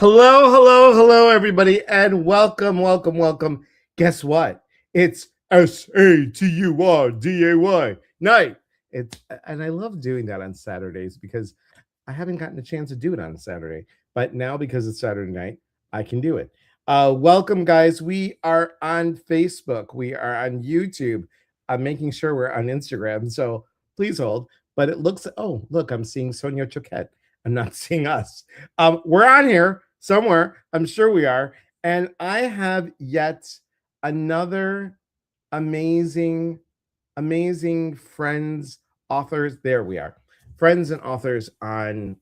Hello, hello, hello, everybody, and welcome, welcome, welcome. Guess what? It's SATURDAY night. And I love doing that on Saturdays because I haven't gotten a chance to do it on Saturday. But now, because it's Saturday night, I can do it. Welcome, guys. We are on Facebook. We are on YouTube. I'm making sure we're on Instagram. So please hold. But it looks, oh, look, I'm seeing Sonia Choquette. I'm not seeing us. We're on here somewhere. I'm sure we are. And I have yet another amazing, amazing friends, authors. There we are. Friends and authors on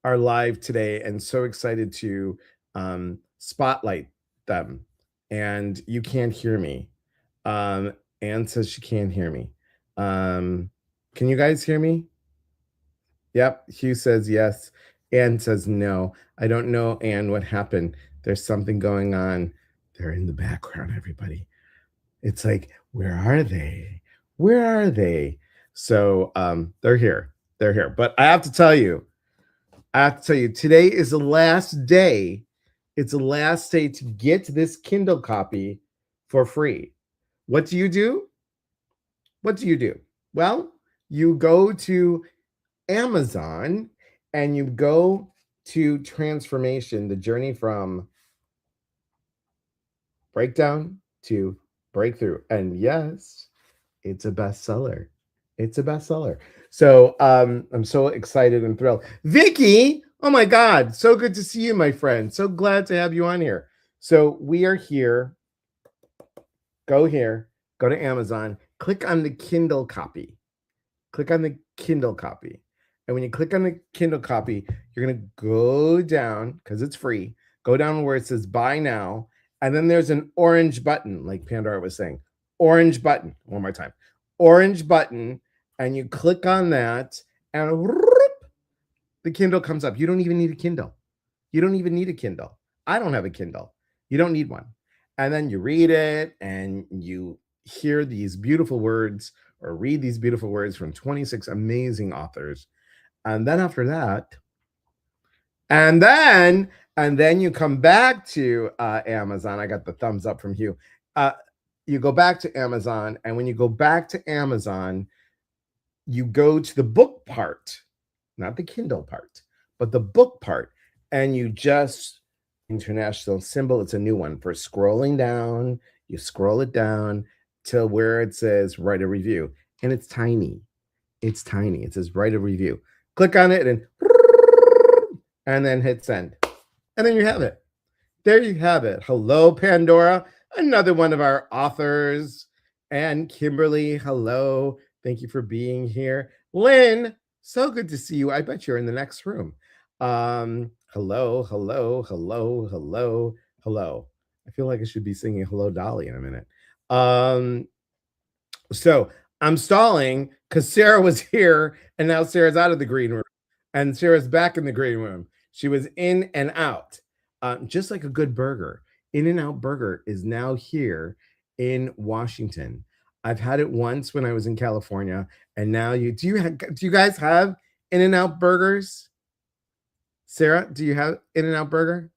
our live today, and so excited to spotlight them. And you can't hear me. Anne says she can't hear me. Can you guys hear me? Yep. Hugh says yes. Anne says no. I don't know, Anne, what happened. There's something going on. They're in the background, everybody. It's like, where are they? Where are they? So they're here. They're here. But I have to tell you, today is the last day. It's the last day to get this Kindle copy for free. What do you do? What do you do? Well, you go to Amazon and you go to Transformation, the journey from breakdown to breakthrough. And yes, it's a bestseller. It's a bestseller. So I'm so excited and thrilled. Vicky, oh my God, so good to see you, my friend. So glad to have you on here. So we are here. Go here, go to Amazon, click on the Kindle copy. Click on the Kindle copy. And when you click on the Kindle copy, you're going to go down, because it's free, go down where it says buy now. And then there's an orange button, like Pandora was saying. Orange button. One more time. Orange button. And you click on that, and whoop, the Kindle comes up. You don't even need a Kindle. You don't even need a Kindle. I don't have a Kindle. You don't need one. And then you read it, and you hear these beautiful words, or read these beautiful words from 26 amazing authors. And then after that, and then you come back to Amazon. I got the thumbs up from Hugh. You go back to Amazon, and when you go back to Amazon, you go to the book part, not the Kindle part, but the book part, and you just international symbol. It's a new one for scrolling down. You scroll it down till where it says write a review, and it's tiny. It's tiny. It says write a review. Click on it and then hit send. And then you have it. There you have it. Hello, Pandora, another one of our authors. And Kimberly, hello. Thank you for being here. Lynn, so good to see you. I bet you're in the next room. Hello, hello, hello, hello, hello. I feel like I should be singing Hello, Dolly in a minute. So I'm stalling because Sarah was here, and now Sarah's out of the green room, and Sarah's back in the green room. She was in and out, just like a good burger. In-N-Out Burger is now here in Washington. I've had it once when I was in California, and now do you guys have In-N-Out burgers? Sarah, do you have In-N-Out Burger?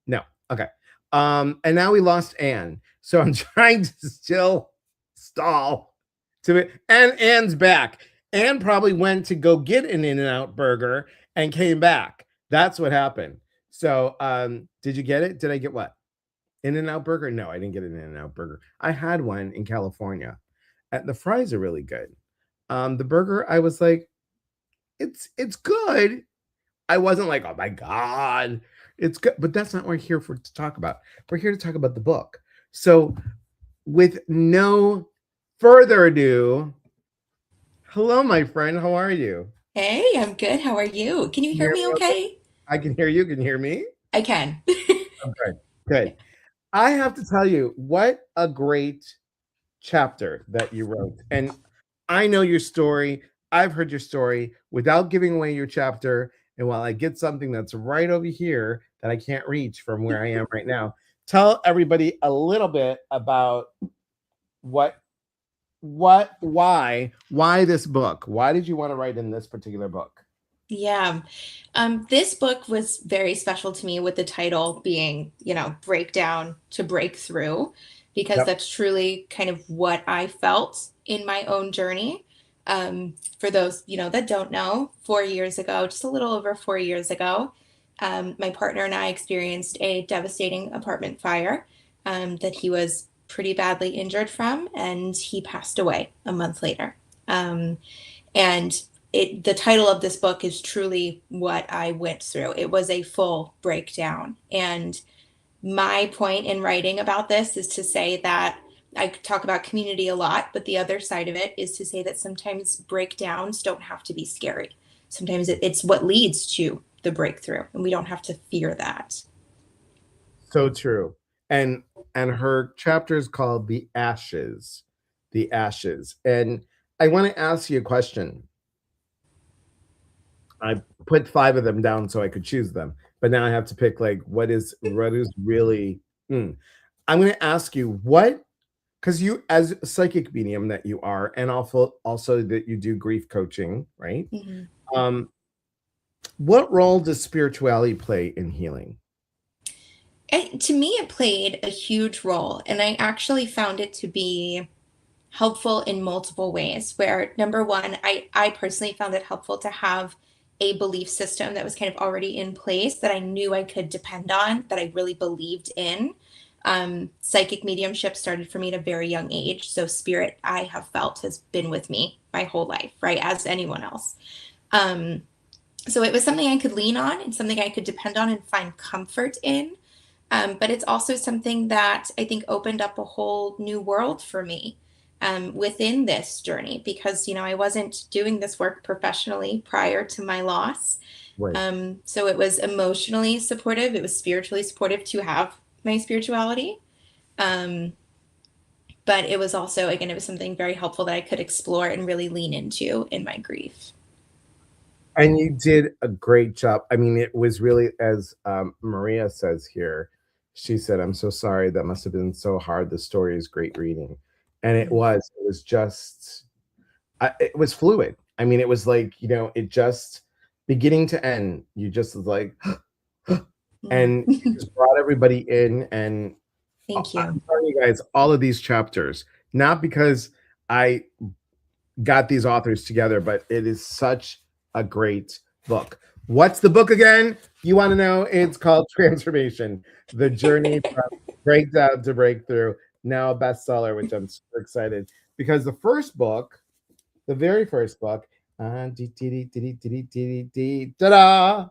No. Okay. And now we lost Anne, so I'm trying to still stall to it. And Anne's back. Anne probably went to go get an In-N-Out Burger and came back. That's what happened. So, did you get it? Did I get what? In-N-Out Burger? No, I didn't get an In-N-Out Burger. I had one in California. The fries are really good. The burger, I was like, it's good. I wasn't like, oh my God, it's good. But that's not what we're here to talk about. We're here to talk about the book. So, with no further ado, hello, my friend. How are you? Hey, I'm good. How are you? Can you Can you hear hear me me okay? okay? I can hear you. Can you hear me? I can. Okay, good. I have to tell you, what a great chapter that you wrote. And I know your story. I've heard your story without giving away your chapter. And while I get something that's right over here that I can't reach from where I am right now, tell everybody a little bit about why this book? Why did you want to write in this particular book? Yeah. This book was very special to me with the title being, Breakdown to Breakthrough, because Yep. that's truly kind of what I felt in my own journey. For those, that don't know, 4 years ago, just a little over 4 years ago, my partner and I experienced a devastating apartment fire that he was pretty badly injured from, and he passed away a month later. And the title of this book is truly what I went through. It was a full breakdown. And my point in writing about this is to say that I talk about community a lot, but the other side of it is to say that sometimes breakdowns don't have to be scary. Sometimes it's what leads to the breakthrough, and we don't have to fear that. So true. And and her chapter is called The Ashes. The Ashes. And I want to ask you a question. I put five of them down so I could choose them, but now I have to pick like what is really. Hmm. I'm going to ask you what, because you, as a psychic medium that you are, and also that you do grief coaching, right? Mhm. Um, what role does spirituality play in healing? To me, it played a huge role, and I actually found it to be helpful in multiple ways. Where number one, I personally found it helpful to have a belief system that was kind of already in place that I knew I could depend on, that I really believed in. Psychic mediumship started for me at a very young age. So, spirit, I have felt, has been with me my whole life, right? As anyone else. Um, so, it was something I could lean on and something I could depend on and find comfort in. But it's also something that I think opened up a whole new world for me within this journey, because, I wasn't doing this work professionally prior to my loss. Right. So it was emotionally supportive, it was spiritually supportive to have my spirituality. Um, but it was also, again, it was something very helpful that I could explore and really lean into in my grief. And you did a great job. I mean, it was really, as Maria says here, she said, I'm so sorry. That must have been so hard. The story is great reading. And it Mm. was, it was fluid. I mean, it was like, it just beginning to end, you just was like, and Mm. it just brought everybody in. And Thank you. I'm telling you guys, all of these chapters, not because I got these authors together, but it is such a great book. What's the book again? You want to know? It's called Transformation: The Journey from Breakdown to Breakthrough. Now a bestseller, which I'm super excited because the very first book, ta-da,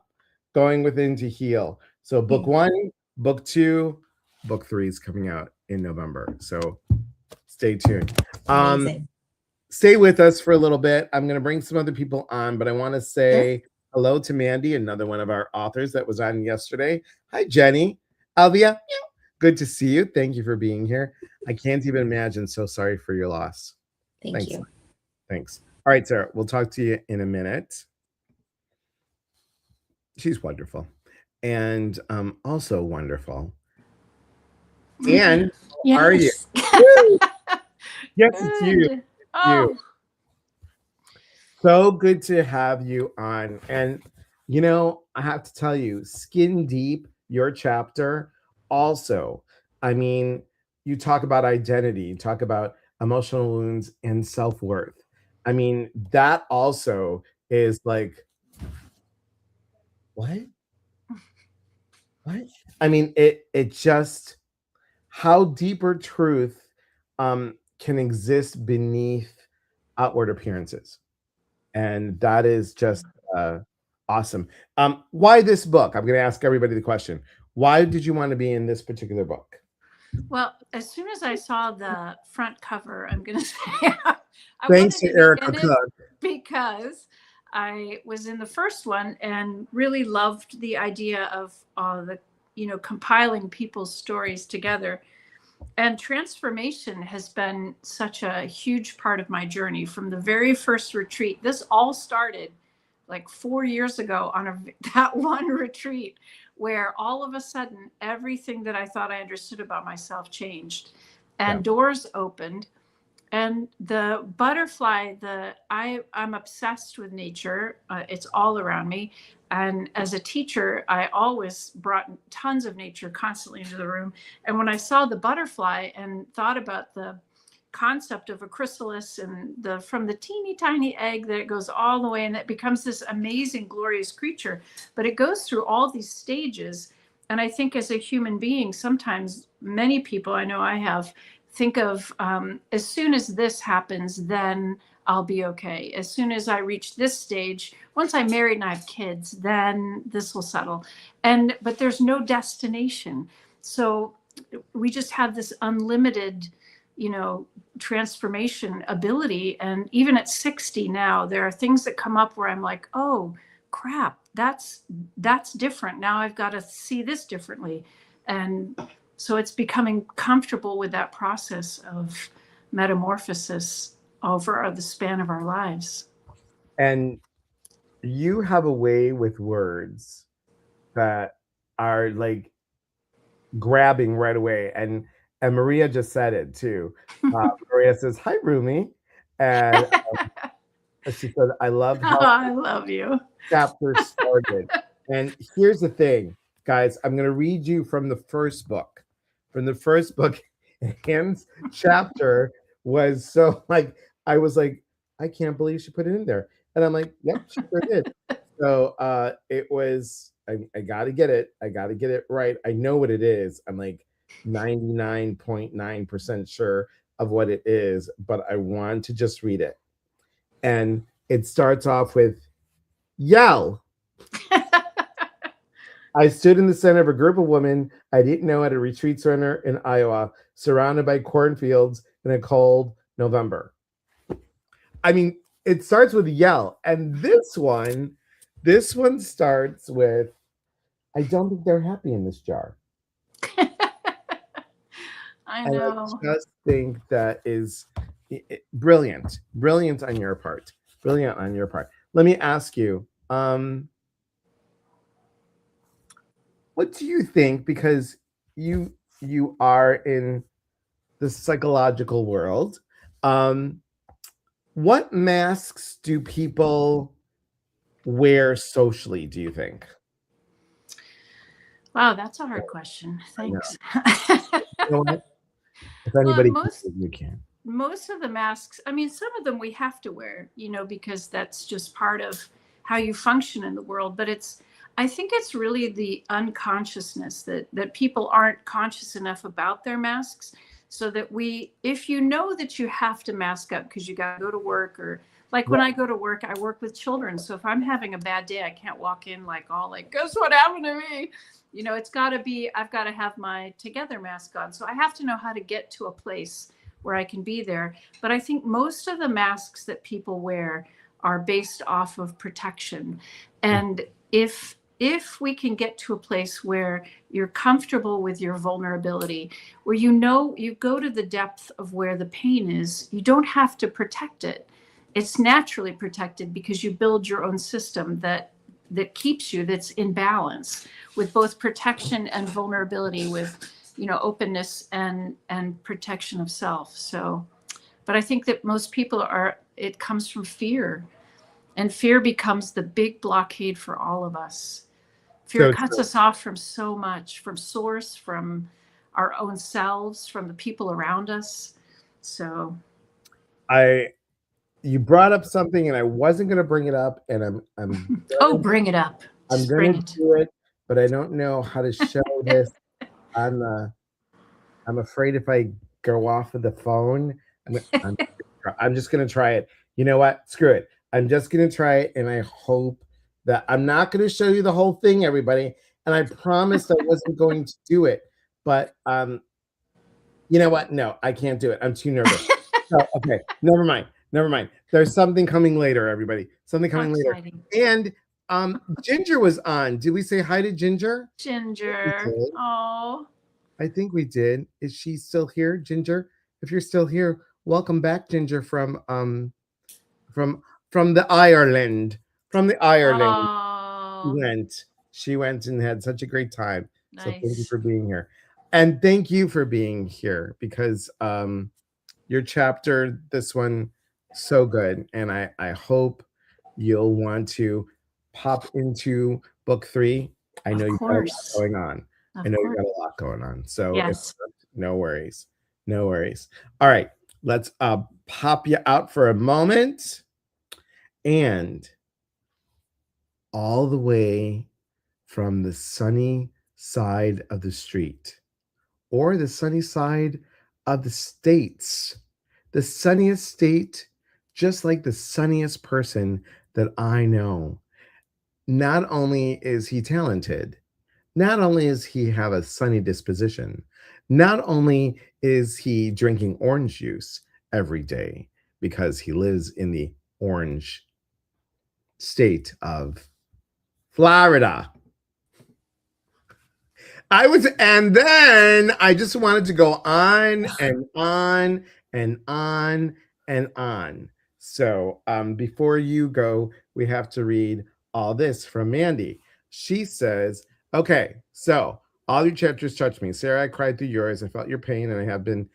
Going Within to Heal. So book Mm. one, book two, book three is coming out in November. So stay tuned. Um, Amazing. Stay with us for a little bit. I'm going to bring some other people on, but I want to Sure. say hello to Mandy, another one of our authors that was on yesterday. Hi, Jenny. Alvia, good to see you. Thank you for being here. I can't even imagine. So sorry for your loss. Thank Thanks. you. Thanks. All right, Sarah, we'll talk to you in a minute. She's wonderful and also wonderful. And how are you? Yes. Woo! Yes, it's you. Good. It's you. Oh, So good to have you on. And, I have to tell you, Skin Deep, your chapter, also, I mean, you talk about identity, you talk about emotional wounds and self worth. I mean, that also is like, what? What? I mean, it just, how deeper truth can exist beneath outward appearances. And that is just awesome. Why this book? I'm going to ask everybody the question. Why did you want to be in this particular book? well, as soon as I saw the front cover, I'm going to say I Thanks wanted to to be Erica in it Cook. because I was in the first one and really loved the idea of compiling people's stories together. And transformation has been such a huge part of my journey from the very first retreat. This all started like 4 years ago on that one retreat where all of a sudden everything that I thought I understood about myself changed Yeah. and doors opened. And the butterfly, I'm obsessed with nature. It's all around me. And as a teacher, I always brought tons of nature constantly into the room. And when I saw the butterfly and thought about the concept of a chrysalis and from the teeny tiny egg that it goes all the way and it becomes this amazing, glorious creature, but it goes through all these stages. And I think as a human being, sometimes many people I know I have think of as soon as this happens, then I'll be okay. As soon as I reach this stage, once I'm married and I have kids, then this will settle. But there's no destination. So we just have this unlimited, transformation ability. And even at 60 now, there are things that come up where I'm like, oh crap, that's different. Now I've got to see this differently. And so it's becoming comfortable with that process of metamorphosis over the span of our lives. And you have a way with words that are like grabbing right away. And Maria just said it too. Maria says, "Hi, Rumi," and she said, "I love how I love you." Chapter started." And here's the thing, guys. I'm going to read you from the first book. From the first book, Anne's chapter was so like I was like, I can't believe she put it in there, and I'm like, yep, she sure did. So it was. I got to get it. I got to get it right. I know what it is. I'm like 99.9% sure of what it is, but I want to just read it. And it starts off with yell. I stood in the center of a group of women I didn't know at a retreat center in Iowa, surrounded by cornfields in a cold November. I mean, it starts with yell. And this one starts with, I don't think they're happy in this jar. I know. And I just think that is brilliant. Brilliant on your part. Brilliant on your part. Let me ask you, what do you think? Because you are in the psychological world. What masks do people wear socially, do you think? Wow, that's a hard question. Thanks. You know what? If anybody you can. Most of the masks, I mean, some of them we have to wear, because that's just part of how you function in the world. But I think it's really the unconsciousness that people aren't conscious enough about their masks, so that if you know that you have to mask up because you got to go to work, or like when I go to work, I work with children. So if I'm having a bad day, I can't walk in like guess what happened to me? It's got to be, I've got to have my together mask on. So I have to know how to get to a place where I can be there. But I think most of the masks that people wear are based off of protection. And if we can get to a place where you're comfortable with your vulnerability, where you go to the depth of where the pain is, you don't have to protect it. It's naturally protected because you build your own system that keeps you, that's in balance with both protection and vulnerability, with openness and protection of self. So, but I think that most people it comes from fear, and fear becomes the big blockade for all of us. Fear cuts us off from so much, from source, from our own selves, from the people around us. So you brought up something and I wasn't going to bring it up, and I'm bring it up. I'm going to do it, but I don't know how to show this. I'm afraid if I go off of the phone, I'm just going to try it. You know what? Screw it. I'm just going to try it, and I hope that I'm not going to show you the whole thing, everybody. And I promised I wasn't going to do it, but you know what? No, I can't do it. I'm too nervous. So, okay, never mind. There's something coming later, everybody. Something coming later. And Ginger was on. Did we say hi to Ginger? Ginger. Oh. I think we did. Is she still here, Ginger? If you're still here, welcome back, Ginger, from the Ireland. From the Ireland. Oh. She went and had such a great time. Nice. So thank you for being here. And thank you for being here, because your chapter, this one, so good. And I hope you'll want to pop into book 3. I know Of you've got a lot course. going on. Of I know you've course. got a lot going on. So if Yes. no worries. No worries. All right. Let's pop you out for a moment. And all the way from the sunny side of the street or the sunny side of the states, the sunniest state, just like the sunniest person that I know. Not only is he talented, not only is he have a sunny disposition, not only is he drinking orange juice every day because he lives in the orange state of Florida. And then I just wanted to go on and on and on and on. So before you go, we have to read all this from Mandy. She says, okay, so all your chapters touched me. Sarah, I cried through yours. I felt your pain, and I have been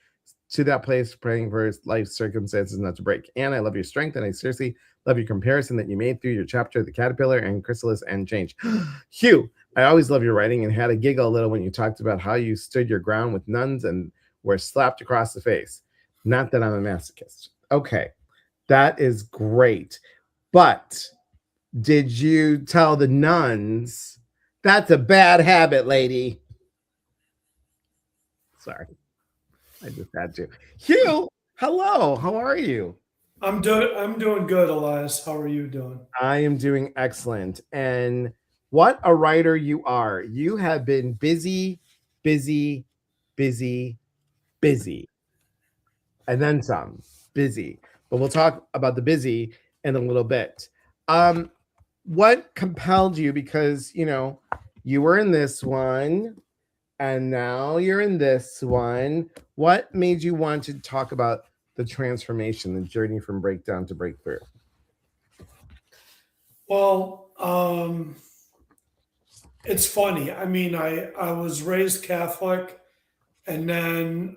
to that place praying for his life circumstances not to break. And I love your strength, and I seriously love your comparison that you made through your chapter, The Caterpillar and Chrysalis and Change. Hugh, I always love your writing and had a giggle a little when you talked about how you stood your ground with nuns and were slapped across the face. Not that I'm a masochist. Okay, that is great. But did you tell the nuns that's a bad habit, lady? Sorry, I just had to. Hugh, hello. How are you? I'm doing good, Elias. How are you doing? I am doing excellent. And what a writer you are. You have been busy, busy, busy, busy. And then some. Busy. But we'll talk about the busy in a little bit. What compelled you? Because, you were in this one and now you're in this one. What made you want to talk about the transformation, the journey from breakdown to breakthrough? Well, it's funny. I mean, I was raised Catholic, and then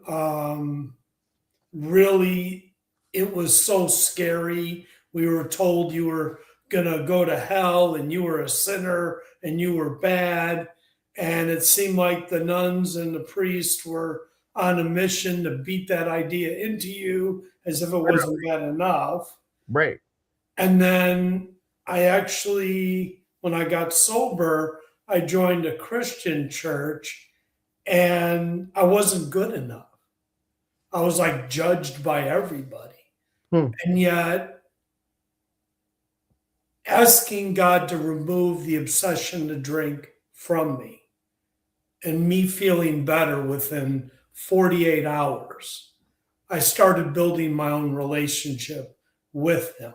really it was so scary. We were told you were gonna go to hell, and you were a sinner, and you were bad, and it seemed like the nuns and the priests were on a mission to beat that idea into you as if it wasn't bad enough. Right. And then I actually, when I got sober, I joined a Christian church and I wasn't good enough. I was like judged by everybody. And yet, asking God to remove the obsession to drink from me and me feeling better within 48 hours, I started building my own relationship with Him.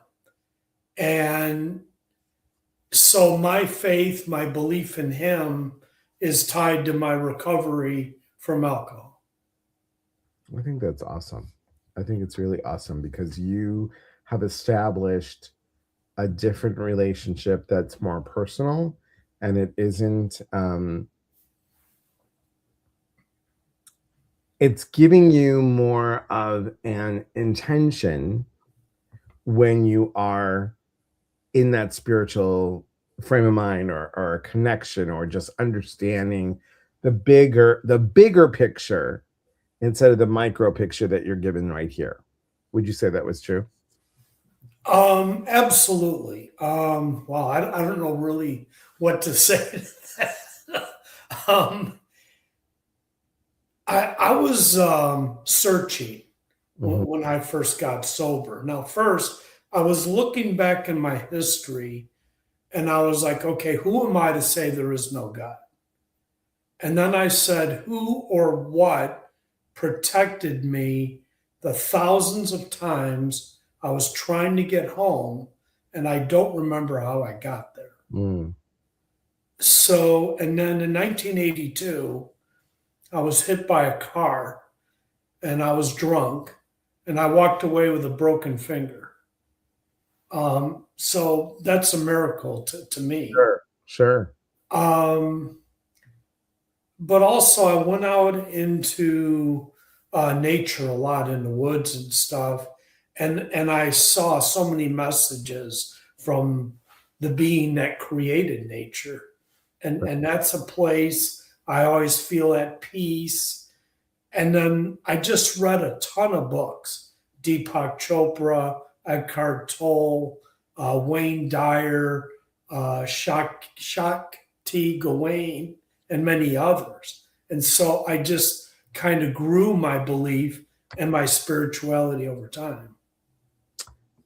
And so my faith, my belief in Him is tied to my recovery from alcohol. I think that's awesome. I think it's really awesome because you have established a different relationship that's more personal, and it isn't it's giving you more of an intention when you are in that spiritual frame of mind or a connection or just understanding the bigger picture instead of the micro picture that you're given right here. Would you say that was true? Absolutely. Wow, I don't know really what to say to that. I was searching when I first got sober. Now, first, I was looking back in my history and I was like, okay, who am I to say there is no God? And then I said, who or what protected me the thousands of times I was trying to get home and I don't remember how I got there. So, and then in 1982, I was hit by a car and I was drunk and I walked away with a broken finger. So that's a miracle to me. Sure. But also, I went out into nature a lot in the woods and stuff, and I saw so many messages from the being that created nature, and that's a place I always feel at peace. And then I just read a ton of books: Deepak Chopra, Eckhart Tolle, Wayne Dyer, Shakti Gawain, and many others. And so I just kind of grew my belief and my spirituality over time.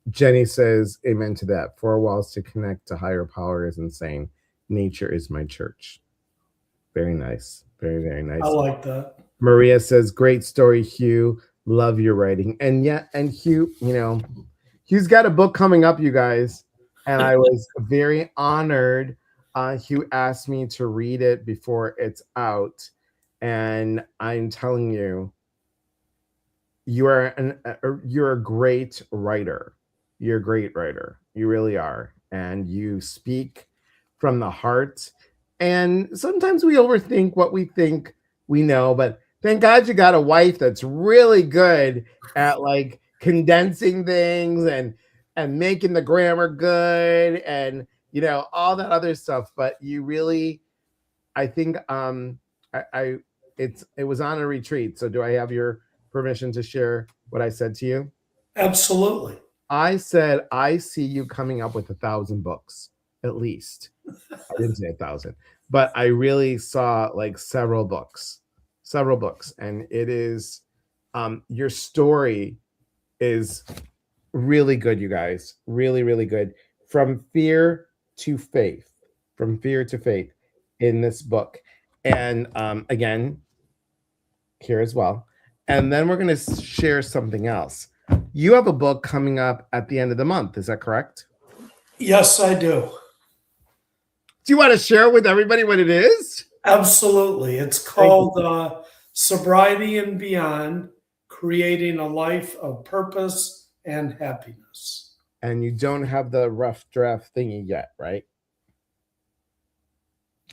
Jenny says, amen to that. Four walls to connect to higher power is insane. Nature is my church. Very nice. Very, very nice. I like that. Maria says, great story, Hugh. Love your writing. And Hugh, Hugh's got a book coming up, you guys. And I was very honored. Hugh asked me to read it before it's out. And I'm telling you, you're a great writer. You're a great writer. You really are. And you speak from the heart. And sometimes we overthink what we think we know, but thank God you got a wife that's really good at like condensing things and making the grammar good and all that other stuff. But you really, I think it was on a retreat. So do I have your permission to share what I said to you? Absolutely. I said, I see you coming up with 1,000 books, at least. I didn't say 1,000, but I really saw like several books. And it is, your story is really good, you guys. Really, really good. From fear to faith in this book. And again, here as well. And then we're going to share something else. You have a book coming up at the end of the month. Is that correct? Yes, I do. Do you want to share with everybody what it is? Absolutely. It's called Sobriety and Beyond, Creating a Life of Purpose and Happiness. And you don't have the rough draft thingy yet, right?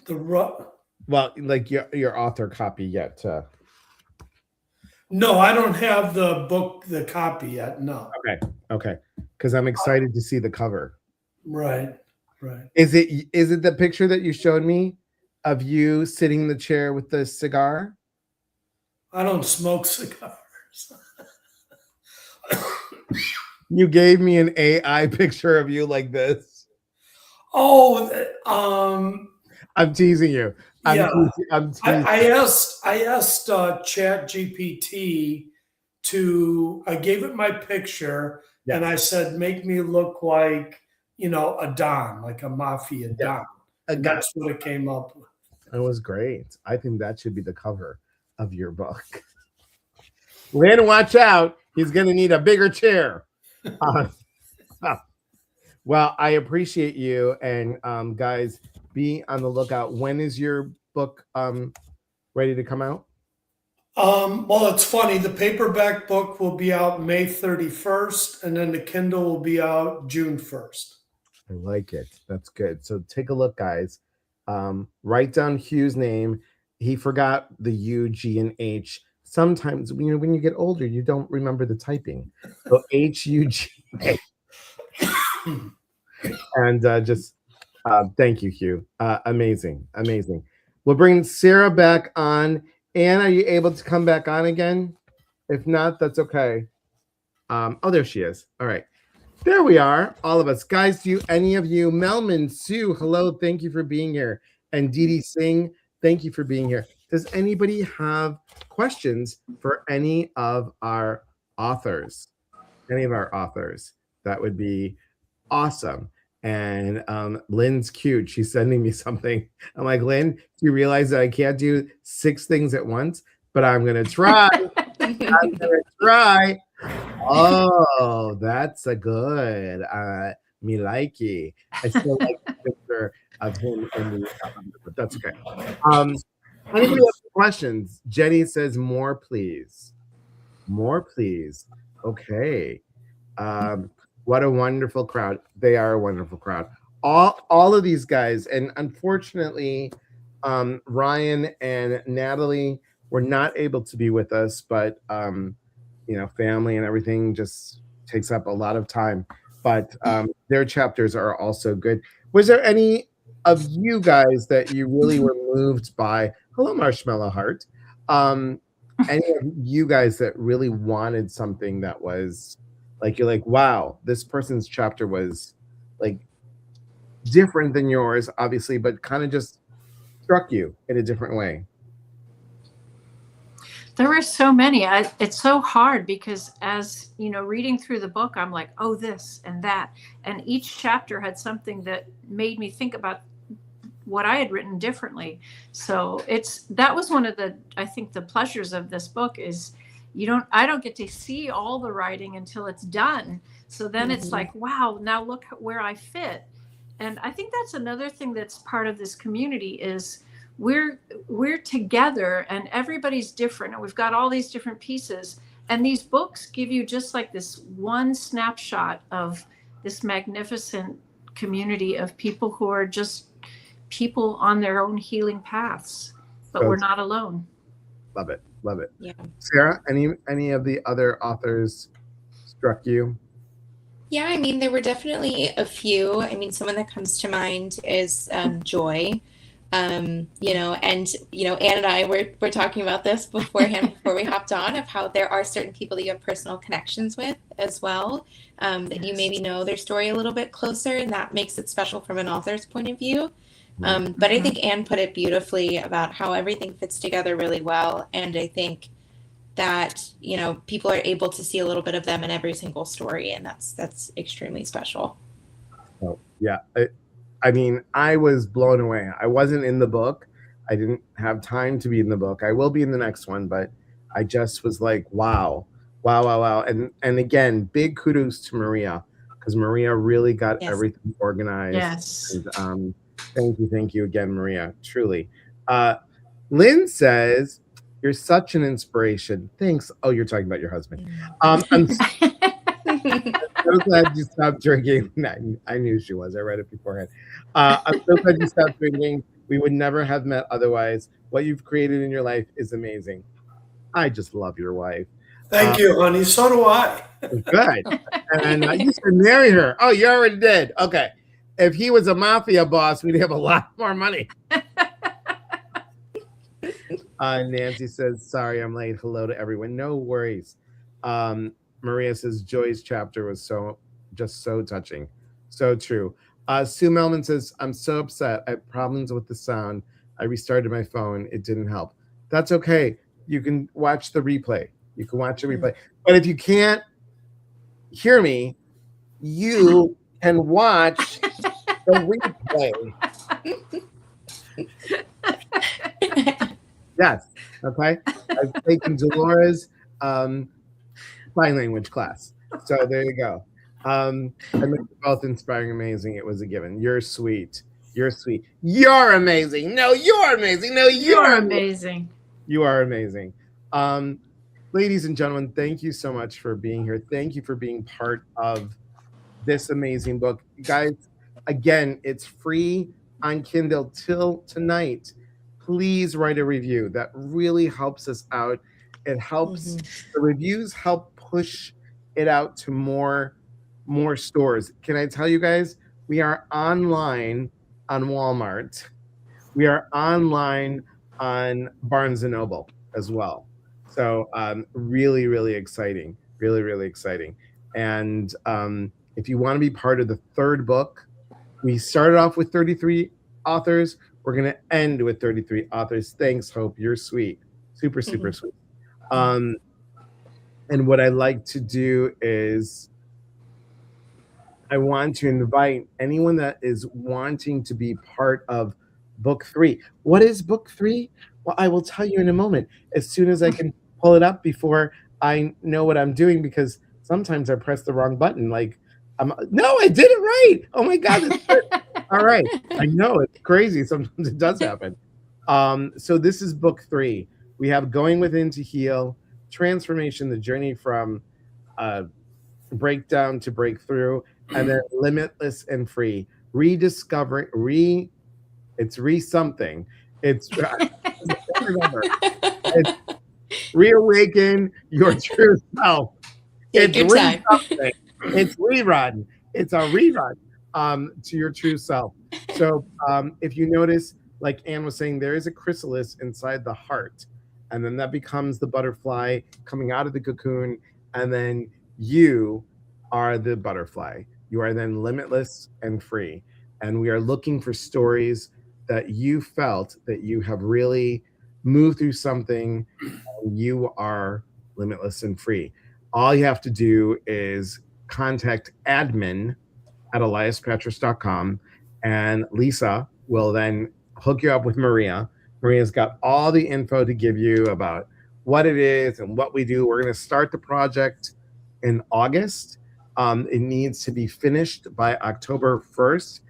Well, like your author copy yet. No, I don't have the copy yet. No. Okay. Because I'm excited to see the cover. Right. Is it the picture that you showed me of you sitting in the chair with the cigar? I don't smoke cigars. You gave me an AI picture of you like this. Oh, I'm teasing you. I'm teasing. I asked Chat GPT I gave it my picture, yes. And I said, make me look like, a Don, like a mafia Don. And that's what it came up with. It was great. I think that should be the cover of your book. Lynn, watch out. He's going to need a bigger chair. Well, I appreciate you. And guys, be on the lookout. When is your book ready to come out? Well, it's funny. The paperback book will be out May 31st, and then the Kindle will be out June 1st. I like it. That's good. So take a look, guys. Write down Hugh's name. He forgot the U, G, and H. Sometimes, when you get older, you don't remember the typing. So H-U-G-A. And thank you, Hugh. Amazing. We'll bring Sarah back on. Anne, are you able to come back on again? If not, that's okay. Oh, there she is. All right. There we are, all of us. Guys, any of you, Melman, Sue, hello, thank you for being here. And Didi Singh, thank you for being here. Does anybody have questions for any of our authors? That would be awesome. And Lynn's cute. She's sending me something. I'm like, Lynn, do you realize that I can't do 6 things at once? But I'm going to try. Oh, that's a good. Me likey. I still like the picture of him in the but that's okay. Anybody have questions? Jenny says, more, please. Okay. What a wonderful crowd. They are a wonderful crowd. All of these guys, and unfortunately, Ryan and Natalie were not able to be with us, but family and everything just takes up a lot of time. But their chapters are also good. Was there any of you guys that you really were moved by? Hello, Marshmallow Heart. Any of you guys that really wanted something that was like, you're like, wow, this person's chapter was like different than yours, obviously, but kind of just struck you in a different way? There were so many. It's so hard because as reading through the book, I'm like, oh, this and that, and each chapter had something that made me think about what I had written differently. So that was one of I think the pleasures of this book is I don't get to see all the writing until it's done. So then it's like, wow, now look where I fit. And I think that's another thing that's part of this community is we're together and everybody's different. And we've got all these different pieces. And these books give you just like this one snapshot of this magnificent community of people who are just people on their own healing paths, but we're not alone. Love it. Love it. Yeah. Sarah, any of the other authors struck you? Yeah, I mean, there were definitely a few. I mean, someone that comes to mind is Joy. And Anne and I were talking about this beforehand before we hopped on, of how there are certain people that you have personal connections with as well, that you maybe know their story a little bit closer, and that makes it special from an author's point of view. But I think Anne put it beautifully about how everything fits together really well, and I think that people are able to see a little bit of them in every single story, and that's extremely special. Oh yeah. I mean, I was blown away. I wasn't in the book. I didn't have time to be in the book. I will be in the next one, but I just was like, wow. And again, big kudos to Maria, because Maria really got everything organized. Yes. And, thank you again, Maria. Truly. Lynn says, "You're such an inspiration." Thanks. Oh, you're talking about your husband. I'm so glad you stopped drinking. I knew she was. I read it beforehand. I'm so glad you stopped drinking. We would never have met otherwise. What you've created in your life is amazing. I just love your wife. Thank you, honey. So do I. Good. And you should marry her. Oh, you already did. Okay. If he was a mafia boss, we'd have a lot more money. Nancy says, "Sorry, I'm late. Hello to everyone." No worries. Maria says, "Joy's chapter was so touching." So true. Sue Melman says, "I'm so upset. I have problems with the sound. I restarted my phone. It didn't help." That's okay. You can watch the replay. But if you can't hear me, you can watch the replay. Yes. Okay. I've taken Dolores sign language class. So there you go. I mean, both inspiring, amazing. It was a given. You're sweet. You're sweet. You're amazing. No, you're amazing. No, you're amazing. You are amazing. Ladies and gentlemen, thank you so much for being here. Thank you for being part of this amazing book. Guys, again, it's free on Kindle till tonight. Please write a review. That really helps us out. It helps. The reviews help push it out to more stores. Can I tell you guys, we are online on Walmart. We are online on Barnes & Noble as well. So really, really exciting. Really, really exciting. And if you want to be part of the third book, we started off with 33 authors. We're going to end with 33 authors. Thanks, Hope. You're sweet. Super, super sweet. And what I like to do is I want to invite anyone that is wanting to be part of book 3. What is book 3? Well, I will tell you in a moment, as soon as I can pull it up before I know what I'm doing, because sometimes I press the wrong button. Like, no, I did it right. Oh my God. That's good. All right. I know it's crazy. Sometimes it does happen. So this is book 3. We have Going Within to Heal, Transformation, the journey from breakdown to breakthrough, and then Limitless and Free, rediscovering, it's re something. It's remember. It's reawaken your true self. Take your time. It's rerun. It's a rerun to your true self. So if you notice, like Anne was saying, there is a chrysalis inside the heart, and then that becomes the butterfly coming out of the cocoon, and then you are the butterfly. You are then limitless and free. And we are looking for stories that you felt that you have really moved through something, and you are limitless and free. All you have to do is contact admin at eliaspetros.com, and Lisa will then hook you up with Maria. Maria's got all the info to give you about what it is and what we do. We're going to start the project in August. It needs to be finished by October 1st.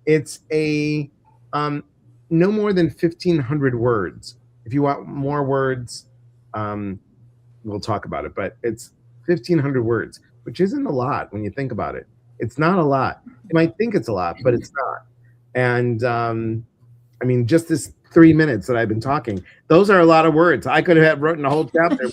It's a no more than 1,500 words. If you want more words, we'll talk about it, but it's 1,500 words, which isn't a lot when you think about it. It's not a lot. You might think it's a lot, but it's not. And I mean, just this 3 minutes that I've been talking, those are a lot of words. I could have written a whole chapter.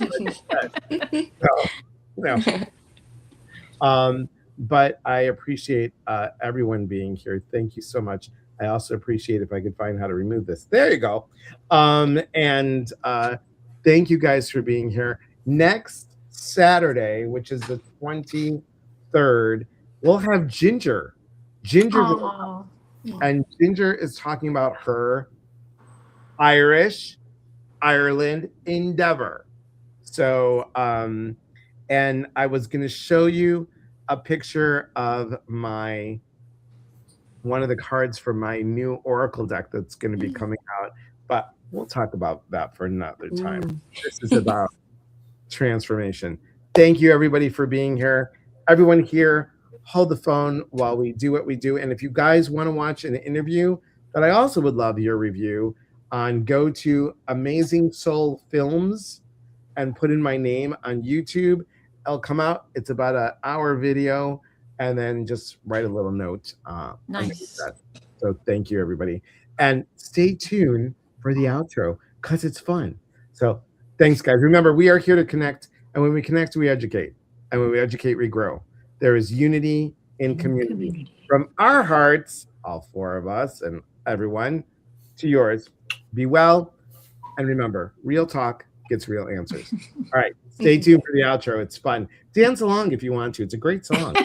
But I appreciate everyone being here. Thank you so much. I also appreciate if I could find how to remove this. There you go. And thank you guys for being here. Next Saturday, which is the 23rd, we'll have Ginger. And Ginger is talking about her Ireland endeavor. So, and I was going to show you a picture of one of the cards from my new Oracle deck that's going to be coming out, but we'll talk about that for another time. This is about transformation. Thank you, everybody, for being here. Everyone here, hold the phone while we do what we do. And if you guys want to watch an interview that I also would love your review on, go to Amazing Soul Films and put in my name on YouTube. It'll come out. It's about an hour video, and then just write a little note. Nice. So thank you, everybody. And stay tuned for the outro because it's fun. So thanks, guys. Remember, we are here to connect. And when we connect, we educate. And when we educate, we grow. There is unity in community. From our hearts, all four of us and everyone, to yours. Be well. And remember, real talk gets real answers. All right. Stay tuned for the outro. It's fun. Dance along if you want to. It's a great song.